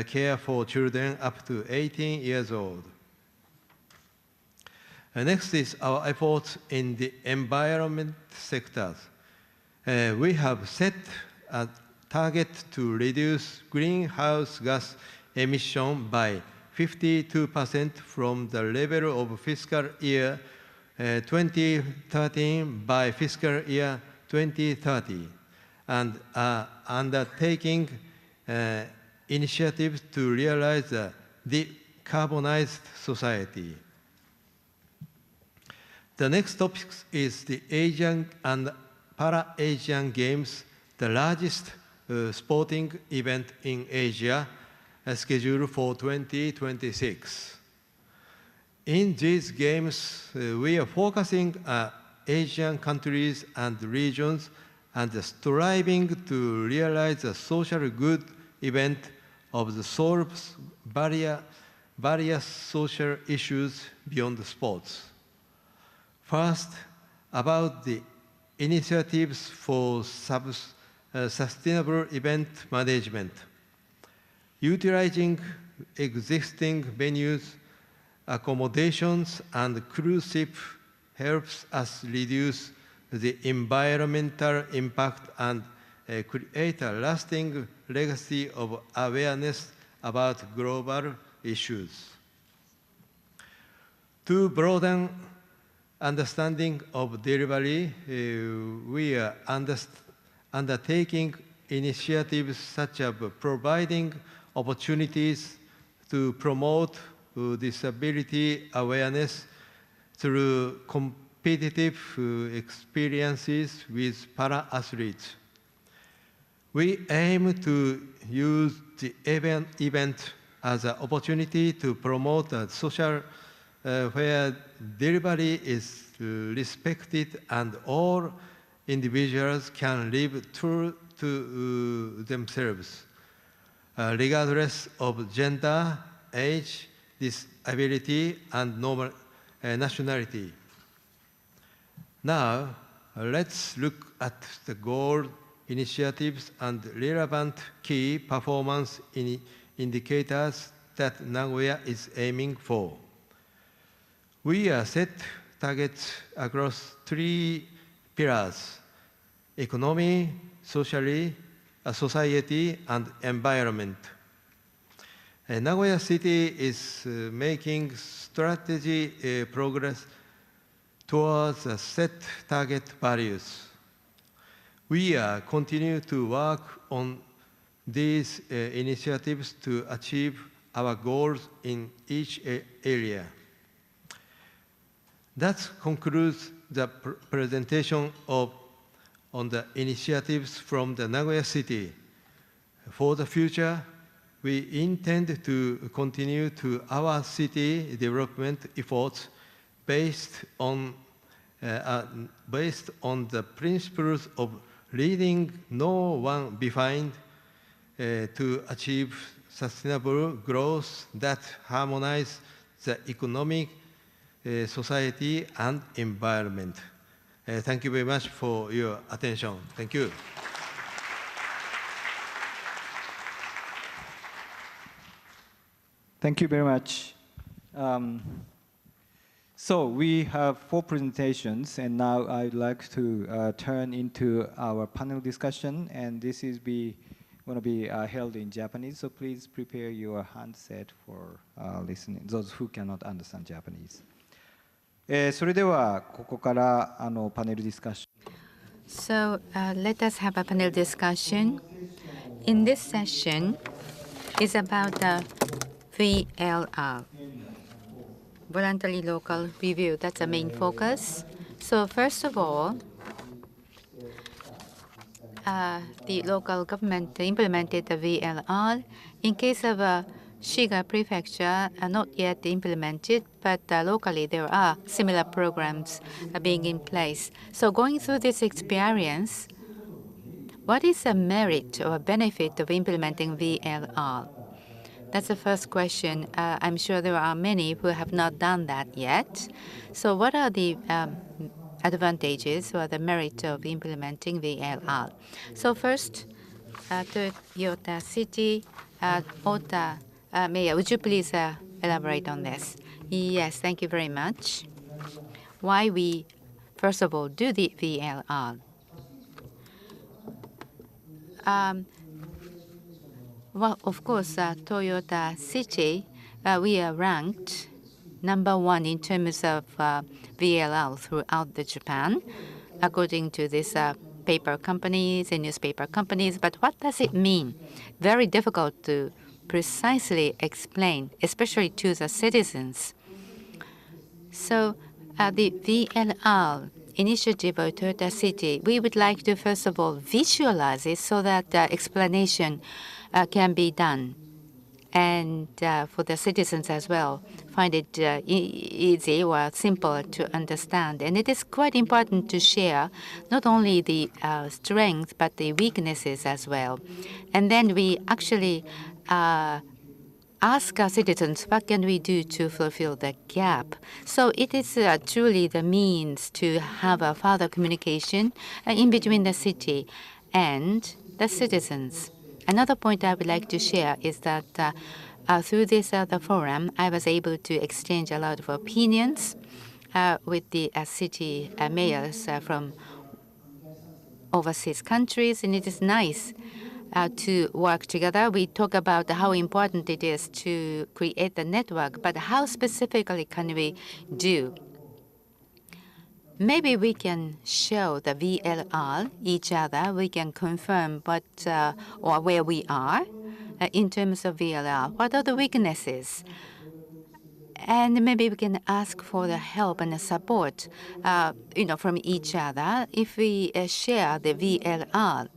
care for children up to 18 years old. Next is our efforts in the environment sectors. We have set a target to reduce greenhouse gas emission by 52% from the level of fiscal year 2013 by fiscal year 2030, and are undertaking initiatives to realize a decarbonized society. The next topic is the Asian and Para-Asian Games, the largest sporting event in Asia, scheduled for 2026. In these games, we are focusing on Asian countries and regions and striving to realize a social good event of the solves various social issues beyond sports. First, about the initiatives for sustainable event management. Utilizing existing venues, accommodations, and cruise ship helps us reduce the environmental impact and create a lasting legacy of awareness about global issues. To broaden understanding of delivery, we are undertaking initiatives such as providing opportunities to promote disability awareness through competitive experiences with para-athletes. We aim to use the event as an opportunity to promote a social where delivery is respected and all individuals can live true to themselves, regardless of gender, age, disability, and nationality. Now, let's look at the goal, initiatives, and relevant key performance indicators that Nagoya is aiming for. We are set targets across 3 pillars: economy, society, and environment. Nagoya City is making strategy progress towards the set target values. We continue to work on these initiatives to achieve our goals in each area. That concludes the presentation on the initiatives from the Nagoya City. For the future, we intend to continue to our city development efforts based on the principles of leading no one behind to achieve sustainable growth that harmonize the economic, society, and environment. Thank you very much for your attention. Thank you. Thank you very much. So we have 4 presentations, and now I'd like to turn into our panel discussion, and this is going to be held in Japanese, so please prepare your handset for listening, those who cannot understand Japanese. それではここからパネルディスカッション。So let us have a panel discussion. In this session is about the VLR, Voluntary Local Review. That's the main focus. So first of all, the local government implemented the VLR. In case of Shiga Prefecture, not yet implemented, but locally there are similar programs being in place. So going through this experience, what is the merit or benefit of implementing VLR? That's the first question. I'm sure there are many who have not done that yet. So what are the advantages or the merit of implementing VLR? So first, Toyota City, Ota Mayor, would you please elaborate on this? Yes, thank you very much. Why we, first of all, do the VLR? Well, of course, Toyota City, we are ranked #1 in terms of VLR throughout Japan, according to these paper companies and newspaper companies. But what does it mean? Very difficult to precisely explain, especially to the citizens. So the VLR initiative of Toyota City, we would like to first of all visualize it so that explanation can be done. And for the citizens as well, find it easy or simple to understand. And it is quite important to share not only the strengths, but the weaknesses as well. And then we actually ask our citizens, what can we do to fulfill the gap? So it is truly the means to have a further communication in between the city and the citizens. Another point I would like to share is that through this the forum, I was able to exchange a lot of opinions with the city mayors from overseas countries, and it is nice to work together. We talk about how important it is to create the network, but how specifically can we do? Maybe we can show the VLR each other. We can confirm what or where we are in terms of VLR. What are the weaknesses? And maybe we can ask for the help and the support, from each other. If we share the VLR,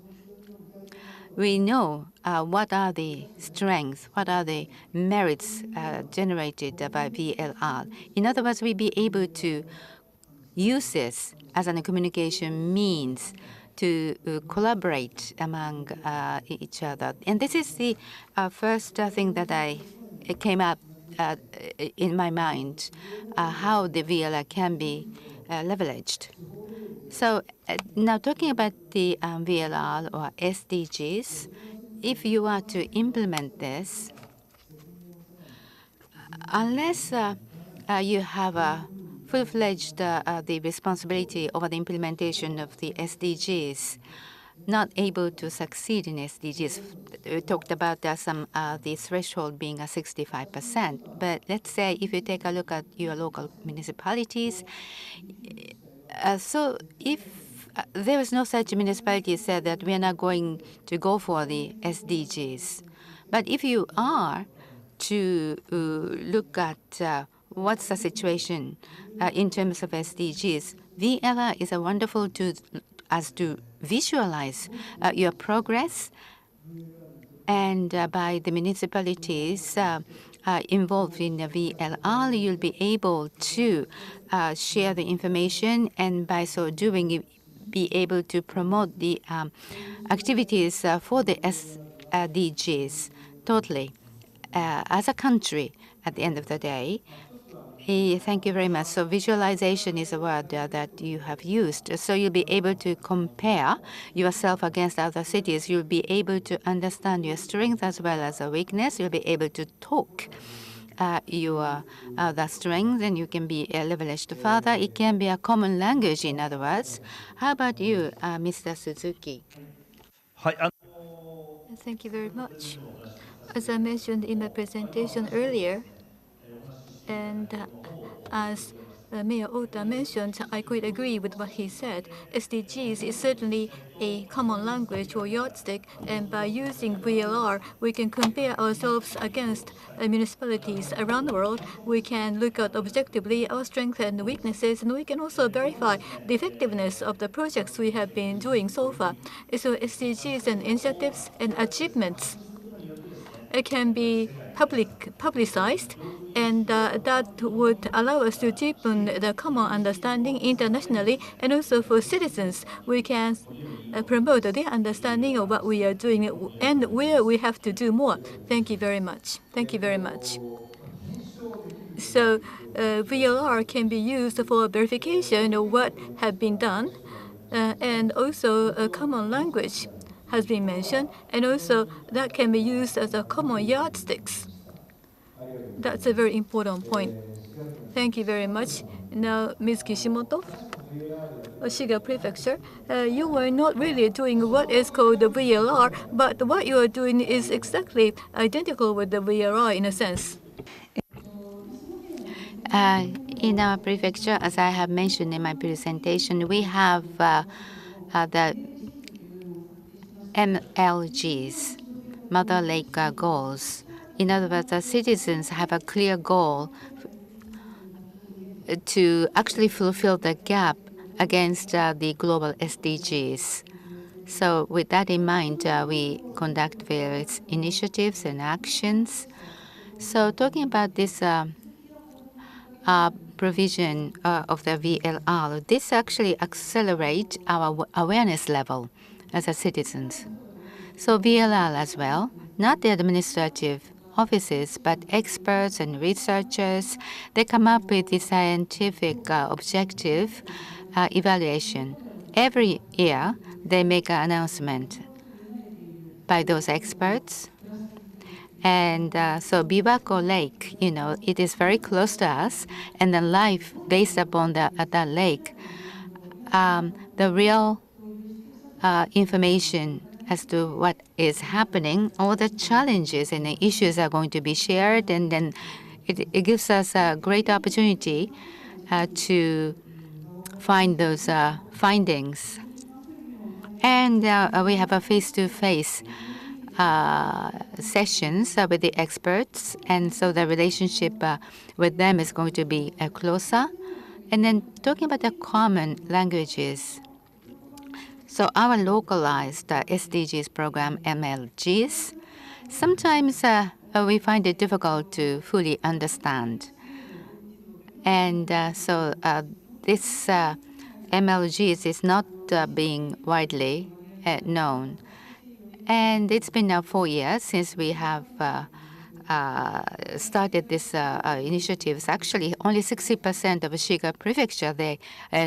we know what are the strengths, what are the merits generated by VLR. In other words, we'll be able to use this as a communication means to collaborate among each other. And this is the first thing that it came up in my mind, how the VLR can be leveraged. So now talking about the VLR or SDGs, if you are to implement this, unless you have a full-fledged the responsibility over the implementation of the SDGs, not able to succeed in SDGs. We talked about the threshold being 65%. But let's say if you take a look at your local municipalities, so if there is no such municipality said that we are not going to go for the SDGs. But if you are to look at what's the situation in terms of SDGs, VLR is a wonderful tool as to visualize your progress, and by the municipalities involved in the VLR, you'll be able to share the information, and by so doing, you be able to promote the activities for the SDGs totally as a country at the end of the day. Thank you very much. So visualization is a word that you have used. So you'll be able to compare yourself against other cities. You'll be able to understand your strength as well as a weakness. You'll be able to talk your the strength, and you can be leveraged further. It can be a common language, in other words. How about you, Mr. Suzuki? Thank you very much. As I mentioned in my presentation earlier, and as Mayor Ota mentioned, I could agree with what he said. SDGs is certainly a common language or yardstick, and by using VLR, we can compare ourselves against municipalities around the world. We can look at objectively our strengths and weaknesses, and we can also verify the effectiveness of the projects we have been doing so far. So SDGs and initiatives and achievements can be publicized, and that would allow us to deepen the common understanding internationally, and also for citizens, we can promote their understanding of what we are doing and where we have to do more. Thank you very much. Thank you very much. So VLR can be used for verification of what has been done, and also a common language has been mentioned, and also that can be used as a common yardsticks. That's a very important point. Thank you very much. Now, Ms. Kishimoto, Shiga Prefecture, you were not really doing what is called the VLR, but what you are doing is exactly identical with the VLR in a sense. In our prefecture, as I have mentioned in my presentation, we have the MLGs, Mother Lake goals. In other words, the citizens have a clear goal to actually fulfill the gap against the global SDGs. So with that in mind, we conduct various initiatives and actions. So talking about this provision of the VLR, this actually accelerates our awareness level as a citizens. So VLR as well, not the administrative offices, but experts and researchers, they come up with the scientific objective evaluation. Every year, they make an announcement by those experts. And so Biwako Lake, it is very close to us, and the life based upon that lake, the real information as to what is happening, all the challenges and the issues are going to be shared, and then it gives us a great opportunity to find those findings. And we have a face-to-face sessions with the experts, and so the relationship with them is going to be closer. And then talking about the common languages, so our localized SDGs program, MLGs, sometimes we find it difficult to fully understand. And so this MLGs is not being widely known. And it's been now 4 years since we have started this initiatives. Actually, only 60% of Shiga Prefecture, they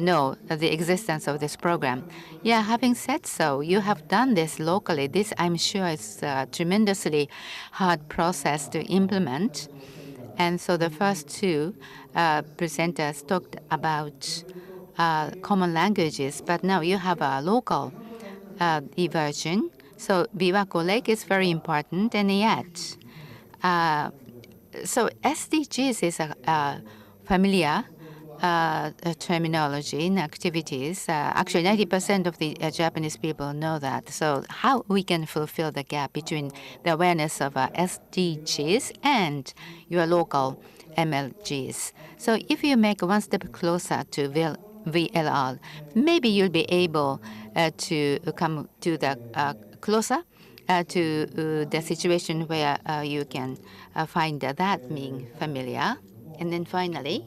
know the existence of this program. Yeah, having said so, you have done this locally. This, I'm sure, is a tremendously hard process to implement. And so the first two presenters talked about common languages, but now you have a local version. So Biwako Lake is very important, and yet, so SDGs is a familiar terminology in activities. Actually, 90% of the Japanese people know that. So how we can fulfill the gap between the awareness of SDGs and your local MLGs. So if you make one step closer to VLR, maybe you'll be able to come to the closer to the situation where you can find that being familiar. And then finally,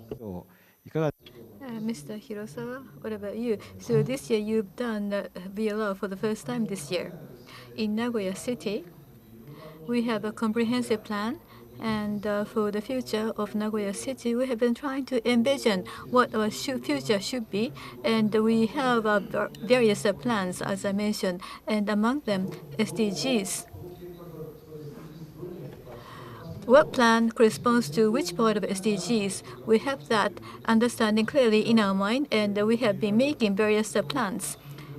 Mr. Hirosawa, what about you? So this year you've done VLR for the first time this year. In Nagoya City, we have a comprehensive plan, and for the future of Nagoya City, we have been trying to envision what our future should be, and we have various plans, as I mentioned, and among them, SDGs. What plan corresponds to which part of SDGs? We have that understanding clearly in our mind, and we have been making various plans.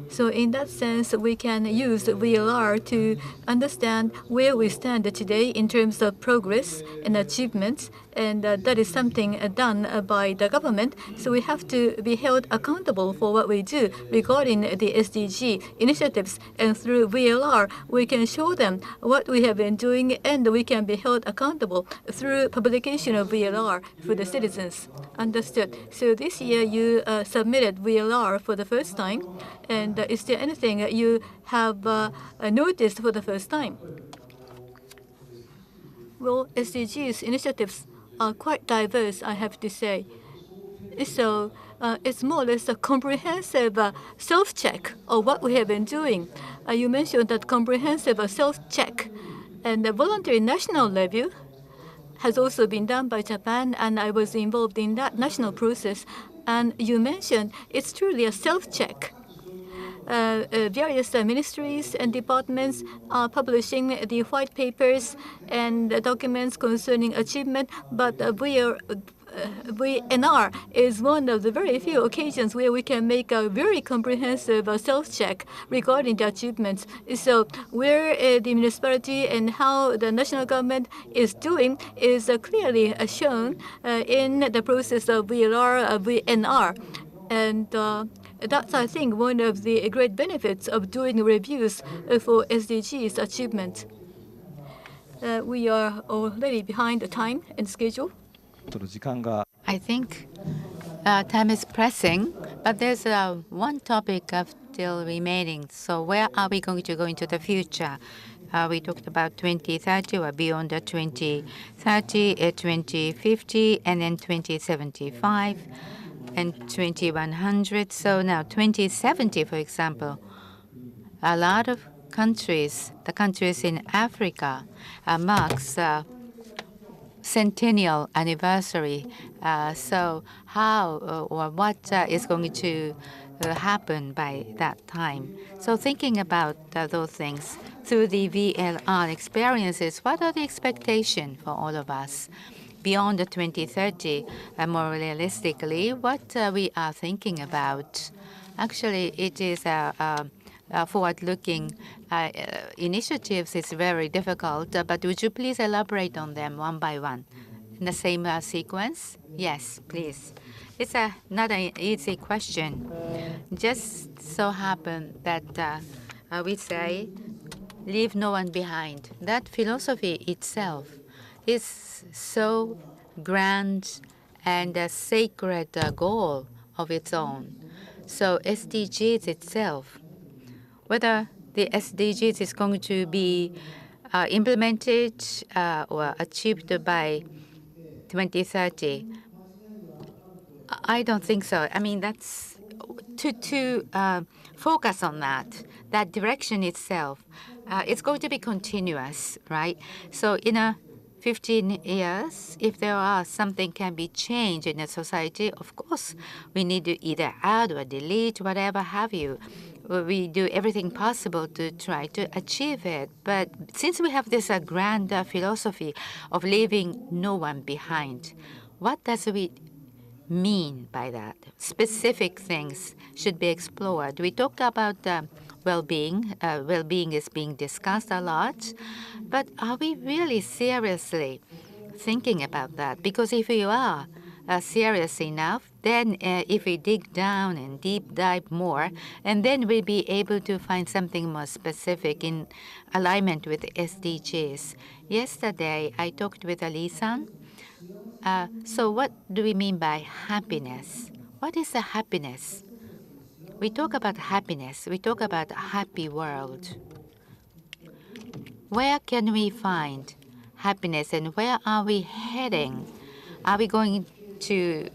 So in that sense, we can use VLR to understand where we stand today in terms of progress and achievements, and that is something done by the government. So we have to be held accountable for what we do regarding the SDG initiatives, and through VLR, we can show them what we have been doing, and we can be held accountable through publication of VLR for the citizens. Understood. So this year you submitted VLR for the first time, and is there anything you have noticed for the first time? Well, SDGs initiatives are quite diverse, I have to say. So it's more or less a comprehensive self-check of what we have been doing. You mentioned that comprehensive self-check, and the voluntary national review has also been done by Japan, and I was involved in that national process. And you mentioned it's truly a self-check. Various ministries and departments are publishing the white papers and documents concerning achievement, but VNR is one of the very few occasions where we can make a very comprehensive self-check regarding the achievements. So where the municipality and how the national government is doing is clearly shown in the process of VNR. And that's, I think, one of the great benefits of doing reviews for SDGs achievement. We are already behind the time and schedule. I think time is pressing, but there's one topic still remaining. So where are we going to go into the future? We talked about 2030 or beyond the 2030, 2050, and then 2075. And 2100. So now 2070, for example, a lot of countries, the countries in Africa, marks centennial anniversary. So how or what is going to happen by that time? So thinking about those things through the VLR experiences, what are the expectations for all of us? Beyond the 2030, more realistically, what we are thinking about. Actually, it is forward-looking initiatives. It's very difficult, but would you please elaborate on them one by one? In the same sequence? Yes, please. It's not an easy question. Just so happen that we say, leave no one behind. That philosophy itself is so grand and a sacred goal of its own. So SDGs itself, whether the SDGs is going to be implemented or achieved by 2030, I don't think so. I mean, that's to focus on that direction itself, it's going to be continuous, right? So in a 15 years, if there are something can be changed in a society, of course, we need to either add or delete, whatever have you. We do everything possible to try to achieve it. But since we have this grand philosophy of leaving no one behind, what does we mean by that? Specific things should be explored. We talk about well-being. Well-being is being discussed a lot. But are we really seriously thinking about that? Because if you are serious enough, then if we dig down and deep dive more, and then we'll be able to find something more specific in alignment with SDGs. Yesterday, I talked with Lee-san. So what do we mean by happiness? What is the happiness? We talk about happiness. We talk about a happy world. Where can we find happiness and where are we heading? Are we going to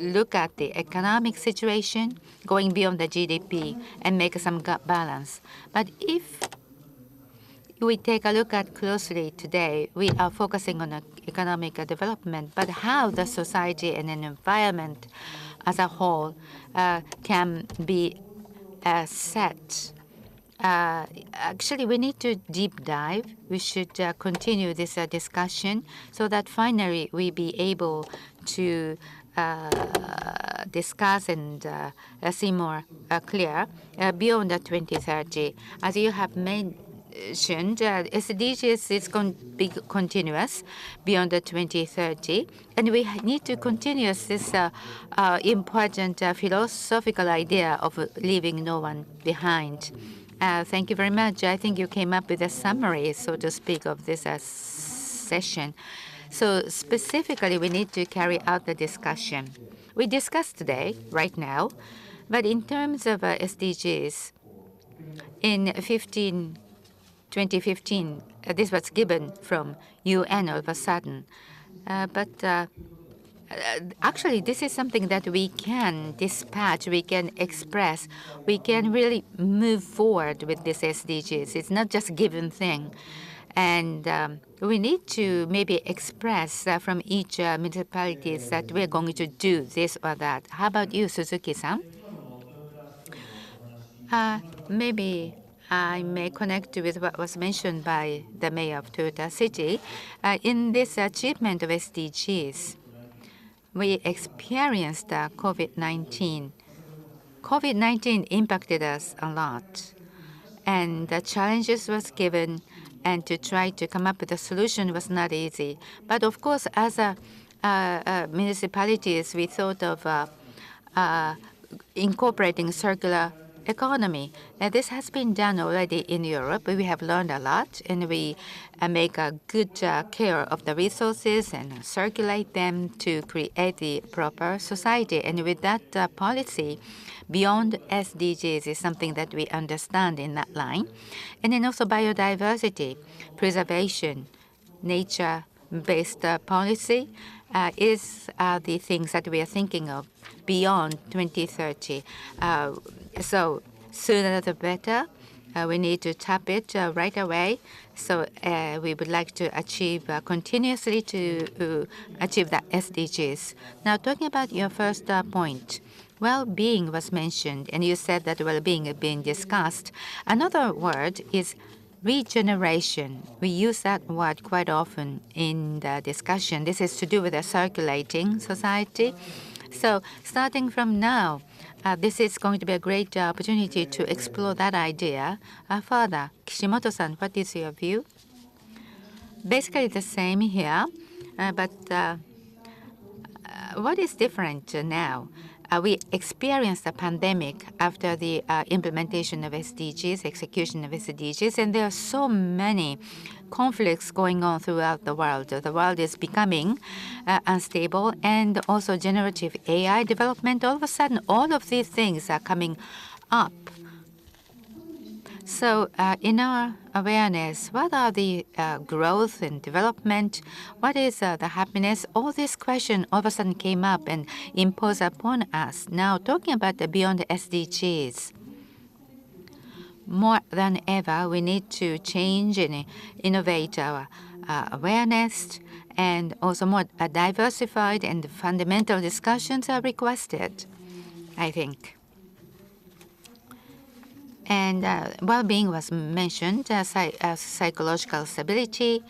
look at the economic situation, going beyond the GDP and make some gut balance? But if we take a look at closely today, we are focusing on economic development, but how the society and an environment as a whole can be set. Actually, we need to deep dive. We should continue this discussion so that finally we be able to discuss and see more clear beyond the 2030. As you have mentioned, SDGs is going to be continuous beyond the 2030, and we need to continue this important philosophical idea of leaving no one behind. Thank you very much. I think you came up with a summary, so to speak, of this session. So specifically, we need to carry out the discussion. We discussed today, right now, but in terms of SDGs, in 2015, this was given from UN all of a sudden. Actually, this is something that we can dispatch, we can express, we can really move forward with this SDGs. It's not just a given thing. And we need to maybe express from each municipalities that we're going to do this or that. How about you, Suzuki-san? Maybe I may connect with what was mentioned by the mayor of Toyota City. In this achievement of SDGs, we experienced COVID-19. COVID-19 impacted us a lot, and the challenges was given, and to try to come up with a solution was not easy. But of course, as municipalities, we thought of incorporating circular economy. This has been done already in Europe. We have learned a lot, and we make a good care of the resources and circulate them to create the proper society. And with that policy, beyond SDGs is something that we understand in that line. And then also biodiversity, preservation, nature-based policy is the things that we are thinking of beyond 2030. So sooner the better. We need to tap it right away. So we would like to achieve continuously to achieve the SDGs. Now, talking about your first point, well-being was mentioned, and you said that well-being is being discussed. Another word is regeneration. We use that word quite often in the discussion. This is to do with a circulating society. So starting from now, this is going to be a great opportunity to explore that idea further. Kishimoto-san, what is your view? Basically the same here, but what is different now? We experienced a pandemic after the implementation of SDGs, execution of SDGs, and there are so many conflicts going on throughout the world. The world is becoming unstable, and also generative AI development. All of a sudden, all of these things are coming up. So in our awareness, what are the growth and development? What is the happiness? All this question all of a sudden came up and imposed upon us. Now talking about the beyond SDGs, more than ever, we need to change and innovate our awareness, and also more diversified and fundamental discussions are requested, I think. And well-being was mentioned, psychological stability,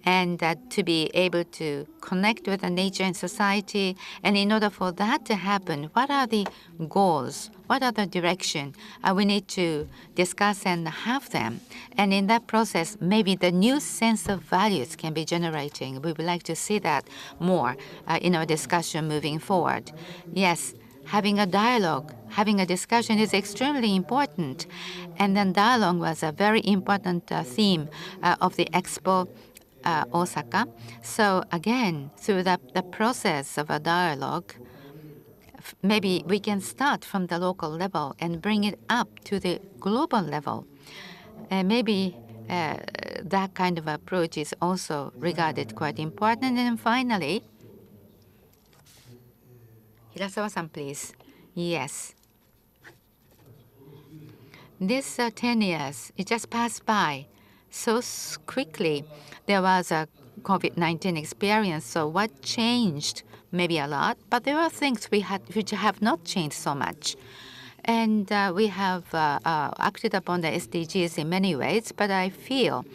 and to be able to connect with the nature and society. And in order for that to happen, what are the goals? What are the direction? We need to discuss and have them. And in that process, maybe the new sense of values can be generating. We would like to see that more in our discussion moving forward. Yes. Having a dialogue, having a discussion is extremely important. And then dialogue was a very important theme of the Expo Osaka. So again, through the process of a dialogue, maybe we can start from the local level and bring it up to the global level. And maybe that kind of approach is also regarded quite important. And then finally, Hirosawa-san, please. Yes. This 10 years, it just passed by so quickly. There was a COVID-19 experience, so what changed? Maybe a lot, but there are things which have not changed so much. And we have acted upon the SDGs in many ways, but I feel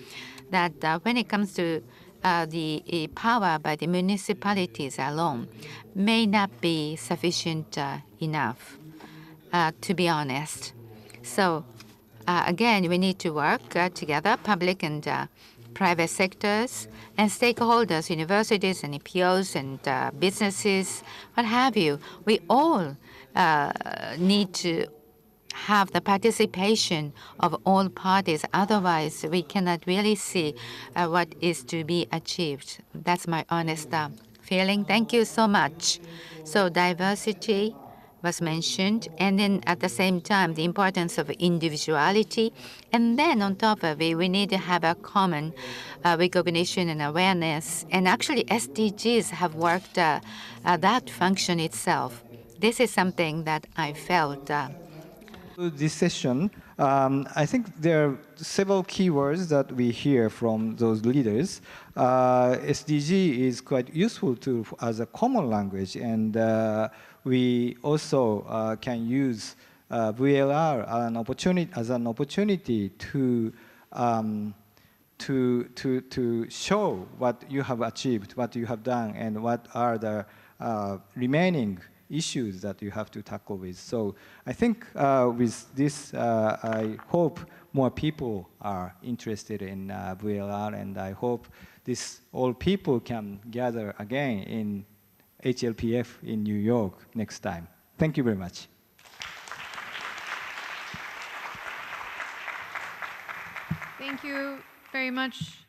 that when it comes to the power by the municipalities alone may not be sufficient enough, to be honest. So again, we need to work together, public and private sectors and stakeholders, universities and NPOs and businesses, what have you. We all need to have the participation of all parties. Otherwise, we cannot really see what is to be achieved. That's my honest feeling. Thank you so much. So diversity was mentioned, and then at the same time, the importance of individuality. And then on top of it, we need to have a common recognition and awareness. And actually, SDGs have worked that function itself. This is something that I felt. This session, I think there are several keywords that we hear from those leaders. SDG is quite useful as a common language, and we also can use VLR as an opportunity to show what you have achieved, what you have done, and what are the remaining issues that you have to tackle with. So I think with this, I hope more people are interested in VLR, and I hope all people can gather again in HLPF in New York next time. Thank you very much. Thank you very much,